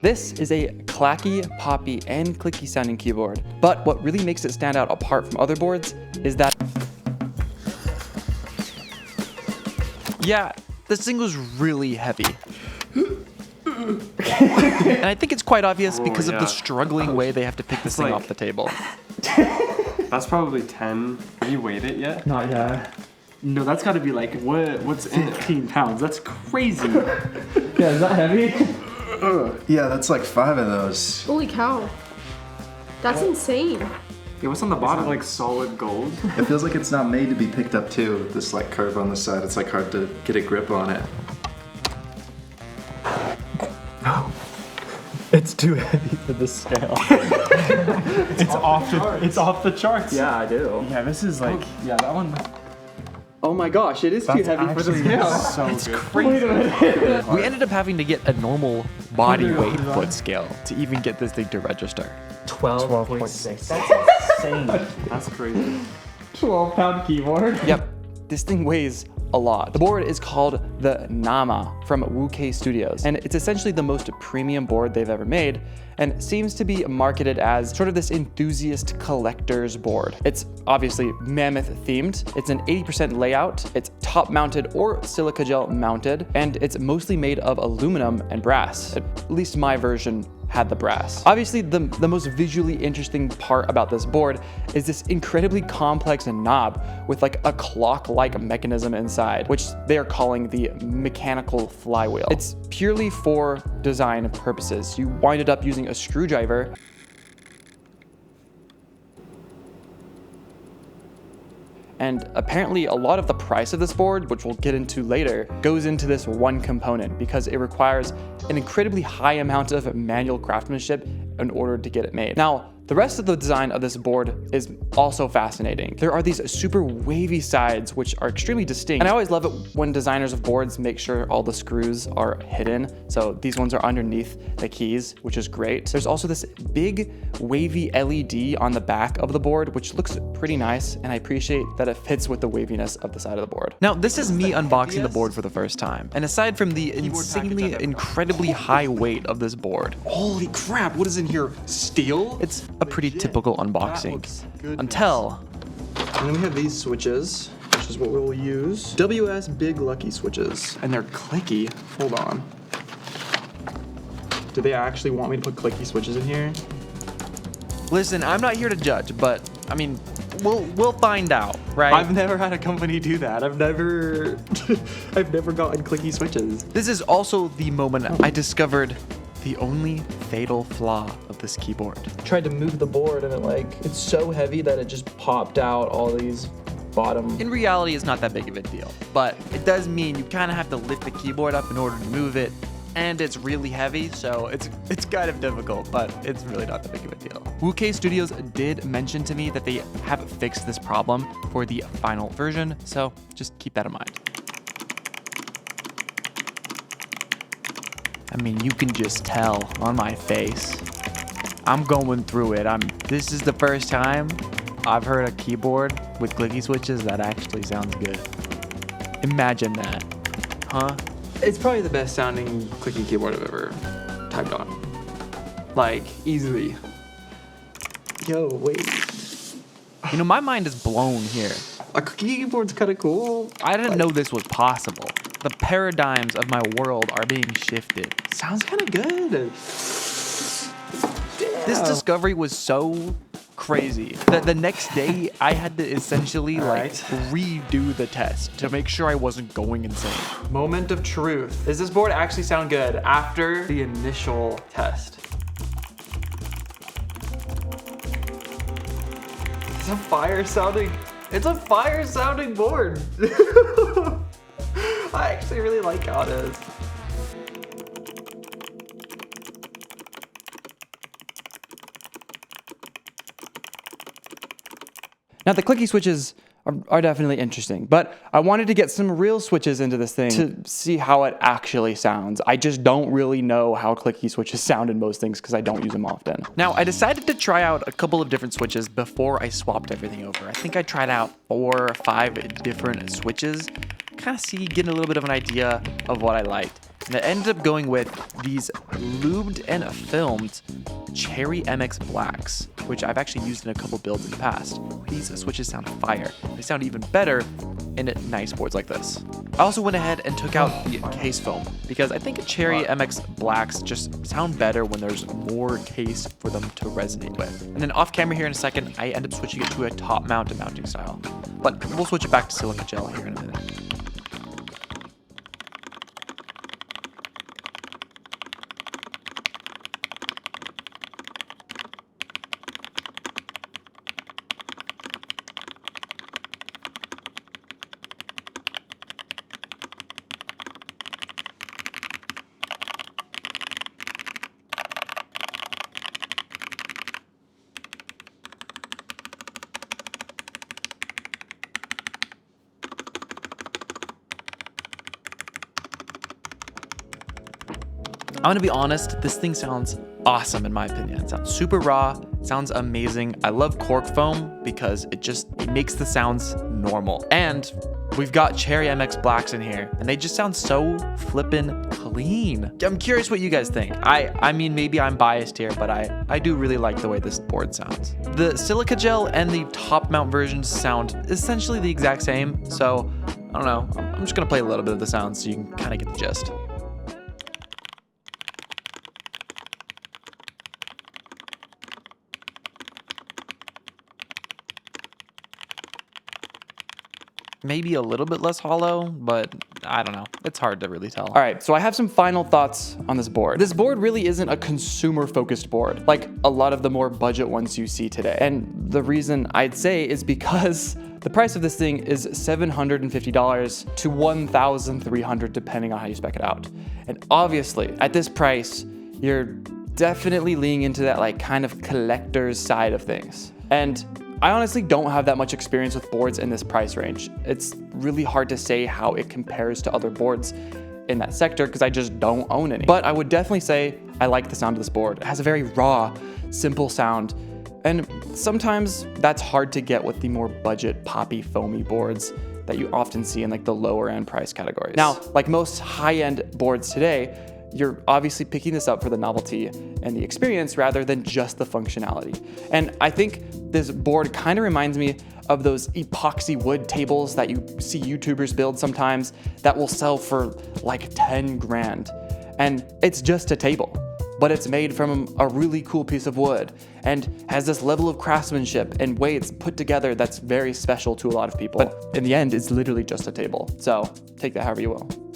This is a clacky, poppy, and clicky sounding keyboard, but what really makes it stand out apart from other boards is that, yeah, this thing was really heavy. And I think it's quite obvious because of the struggling way they have to pick this thing off the table. That's probably 10. Have you weighed it yet? Not yet. No, that's got to be like What's in it? 15 pounds. That's crazy. Yeah, is that heavy? Yeah, that's like 5 of those. Holy cow. That's insane. Yeah, what's on the Is bottom? it like solid gold? It feels like it's not made to be picked up too. This like curve on the side, it's like hard to get a grip on it. It's too heavy for this scale. It's off the charts. Yeah, I do. Yeah, this is like Yeah, that one. Oh my gosh, it is too heavy for the scale. so crazy. We ended up having to get a normal body weight foot scale to even get this thing to register. 12.6. That's insane. That's crazy. 12-pound keyboard. Yep, this thing weighs a lot. The board is called the Nama from WooK Studios, and it's essentially the most premium board they've ever made, and seems to be marketed as sort of this enthusiast collector's board. It's obviously mammoth themed, it's an 80% layout, it's top mounted or silica gel mounted, and it's mostly made of aluminum and brass. At least my version had the brass. Obviously, the most visually interesting part about this board is this incredibly complex knob with like a clock-like mechanism inside, which they are calling the mechanical flywheel. It's purely for design purposes. You wind it up using a screwdriver and apparently a lot of the price of this board, which we'll get into later, goes into this one component because it requires an incredibly high amount of manual craftsmanship in order to get it made. Now, the rest of the design of this board is also fascinating. There are these super wavy sides which are extremely distinct. And I always love it when designers of boards make sure all the screws are hidden. So these ones are underneath the keys, which is great. There's also this big wavy LED on the back of the board, which looks pretty nice. And I appreciate that it fits with the waviness of the side of the board. Now, this is me unboxing the board for the first time. And aside from the insanely, incredibly high weight of this board, holy crap, what is in here? Steel? it's a pretty typical unboxing. Until And then we have these switches, which is what we'll use. WS Big Lucky switches. And they're clicky. Hold on. Do they actually want me to put clicky switches in here? listen, I'm not here to judge, but I mean, we'll find out, right? I've never had a company do that. I've never gotten clicky switches. This is also the moment I discovered the only fatal flaw of this keyboard. Tried to move the board and it's so heavy that it just popped out all these bottom. In reality, it's not that big of a deal, but it does mean you kind of have to lift the keyboard up in order to move it, and it's really heavy, so it's kind of difficult, but it's really not that big of a deal. WooK Studios did mention to me that they have fixed this problem for the final version, so just keep that in mind. I mean, you can just tell on my face. I'm going through it. This is the first time I've heard a keyboard with clicky switches that actually sounds good. Imagine that, huh? It's probably the best sounding clicky keyboard I've ever typed on. Like, easily. Yo, wait. You know, my mind is blown here. A clicky keyboard's kind of cool. I didn't know this was possible. The paradigms of my world are being shifted. Sounds kind of good. This discovery was so crazy that the next day I had to essentially redo the test to make sure I wasn't going insane. Moment of truth. Does this board actually sound good after the initial test? It's a fire sounding board. I actually really like how it is. Now the clicky switches are definitely interesting, but I wanted to get some real switches into this thing to see how it actually sounds. I just don't really know how clicky switches sound in most things because I don't use them often. Now I decided to try out a couple of different switches before I swapped everything over. I think I tried out 4 or 5 different switches, kind of getting a little bit of an idea of what I liked. And I ended up going with these lubed and filmed Cherry MX Blacks, which I've actually used in a couple builds in the past. These switches sound fire. They sound even better in nice boards like this. I also went ahead and took out the case foam because I think Cherry MX Blacks just sound better when there's more case for them to resonate with. And then off camera here in a second, I end up switching it to a top mount mounting style. But we'll switch it back to silica gel here in a minute. I'm gonna be honest, this thing sounds awesome in my opinion. It sounds super raw, sounds amazing. I love cork foam because it makes the sounds normal. And we've got Cherry MX Blacks in here, and they just sound so flippin' clean. I'm curious what you guys think. I mean, maybe I'm biased here, but I do really like the way this board sounds. The silica gel and the top mount versions sound essentially the exact same, so I don't know. I'm just gonna play a little bit of the sound so you can kind of get the gist. Maybe a little bit less hollow, but I don't know. It's hard to really tell. All right, so I have some final thoughts on this board. This board really isn't a consumer-focused board, like a lot of the more budget ones you see today. And the reason I'd say is because the price of this thing is $750 to $1,300 depending on how you spec it out. And obviously, at this price, you're definitely leaning into that like kind of collector's side of things. And I honestly don't have that much experience with boards in this price range. It's really hard to say how it compares to other boards in that sector because I just don't own any. But I would definitely say I like the sound of this board. It has a very raw, simple sound. And sometimes that's hard to get with the more budget, poppy, foamy boards that you often see in like the lower end price categories. Now, like most high-end boards today, you're obviously picking this up for the novelty and the experience rather than just the functionality. And I think this board kind of reminds me of those epoxy wood tables that you see YouTubers build sometimes that will sell for like 10 grand. And it's just a table, but it's made from a really cool piece of wood and has this level of craftsmanship and way it's put together that's very special to a lot of people. But in the end, it's literally just a table. So take that however you will.